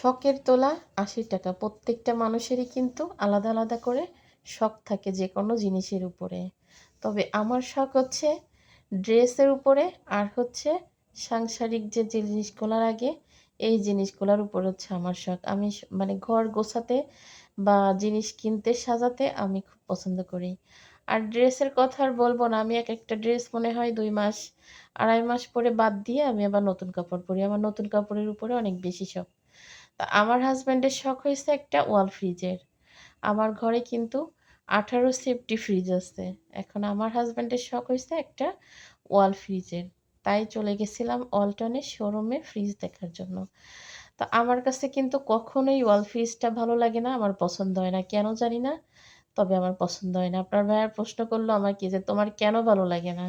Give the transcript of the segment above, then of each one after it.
শখের তোলা ৮০ টাকা। প্রত্যেকটা মানুষেরই কিন্তু আলাদা আলাদা করে শখ থাকে যে কোনো জিনিসের উপরে। তবে আমার শখ হচ্ছে ড্রেসের উপরে, আর হচ্ছে সাংসারিক যে জিনিসগুলোর আগে এই জিনিসগুলোর উপর হচ্ছে আমার শখ। আমি মানে ঘর গোছাতে বা জিনিস কিনতে সাজাতে আমি খুব পছন্দ করি। আর ড্রেসের কথা আর বলব না। আমি একটা ড্রেস মনে হয় ২ মাস ২.৫ মাস পরে বাদ দিয়ে আমি আবার নতুন কাপড় পরি। আমার নতুন কাপড়ের উপরে অনেক বেশি শখ। তা আমার হাসব্যান্ডের শখ হইছে একটা ওয়াল ফ্রিজের। আমার ঘরে কিন্তু 18 সেফটি ফ্রিজ আছে। এখন আমার হাসব্যান্ডের শখ হইছে একটা ওয়াল ফ্রিজের। তাই চলে গেছিলাম ওয়ালটনের শোরুমে ফ্রিজ দেখার জন্য। তো আমার কাছে কিন্তু কখনোই ওয়াল ফ্রিজটা ভালো লাগে না, আমার পছন্দ হয় না। কেন জানি না, তবে আমার পছন্দ হয় না। আপনার ভাইয়া প্রশ্ন করলো আমাকে যে, "তোমার কেন ভালো লাগে না?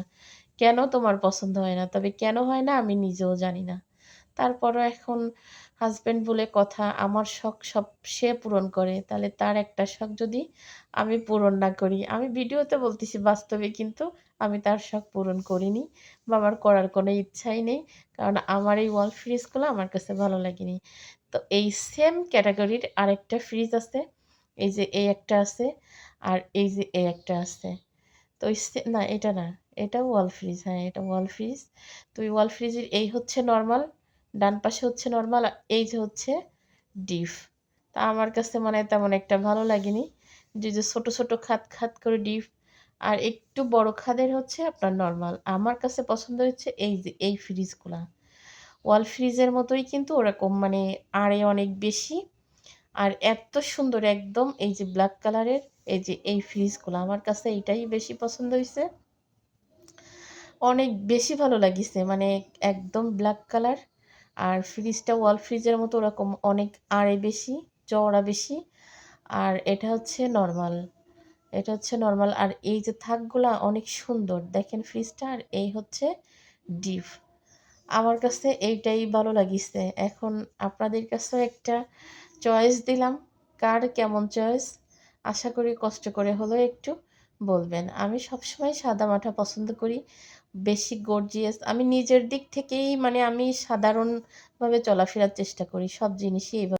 কেন তোমার পছন্দ হয় না?" তবে কেন হয় না আমি নিজেও জানি না। তারপরও এখন হাসব্যান্ড বলে কথা, আমার শখ সব সে পূরণ করে। তাহলে তার একটা শখ যদি আমি পূরণ না করি, আমি ভিডিওতে বলতেছি, বাস্তবে কিন্তু আমি তার শখ পূরণ করিনি বা আমার করার কোনো ইচ্ছাই নেই। কারণ আমার এই ওয়াল ফ্রিজগুলো আমার কাছে ভালো লাগেনি। তো এই সেম ক্যাটেগরির আরেকটা ফ্রিজ আছে। এই যে এই একটা আছে, আর এই যে এই একটা আছে। তো ওই না, এটা না। এটাও ওয়াল ফ্রিজ। হ্যাঁ, এটা ওয়াল ফ্রিজ। তো ওই ওয়াল ফ্রিজের এই হচ্ছে নরমাল, ডান পাশে হচ্ছে নরমাল, আর এই যে হচ্ছে ডিপ। তা আমার কাছে মানে তেমন একটা ভালো লাগেনি। যে ছোট, ছোট খাত, খাত করে ডিপ আর একটু বড় খাদের হচ্ছে আপনার নরমাল। আমার কাছে পছন্দ হচ্ছে এই যে এই ফ্রিজগুলা। ওয়াল ফ্রিজের মতোই কিন্তু ওরকম মানে আড়ে অনেক বেশি। আর এত সুন্দর একদম এই যে ব্ল্যাক কালারের এই যে এই ফ্রিজগুলা, আমার কাছে এইটাই বেশি পছন্দ হইছে। অনেক বেশি ভালো লাগিছে। মানে একদম ব্ল্যাক কালার, আর ফ্রিজটা ওয়াল ফ্রিজের মতো ওরকম অনেক আড়ে বেশি, চওড়া বেশি। আর এটা হচ্ছে নরমাল। এটা হচ্ছে নরমাল, আর এই যে থাকগুলা অনেক সুন্দর। দেখেন ফ্রিজটা, আর এই হচ্ছে ডিপ। আমার কাছে এইটাই ভালো লাগিছে। এখন আপনাদের কাছেও একটা চয়েস দিলাম। কার কেমন চয়েস? আশা করি কষ্ট করে হলেও একটু বলবেন। আমি সবসময় সাদামাটা পছন্দ করি। বেশি গর্জিয়াস আমি নিজের দিক থেকেই মানে আমি সাধারণভাবে চলাফেরার চেষ্টা করি। সব জিনিসই এভাবে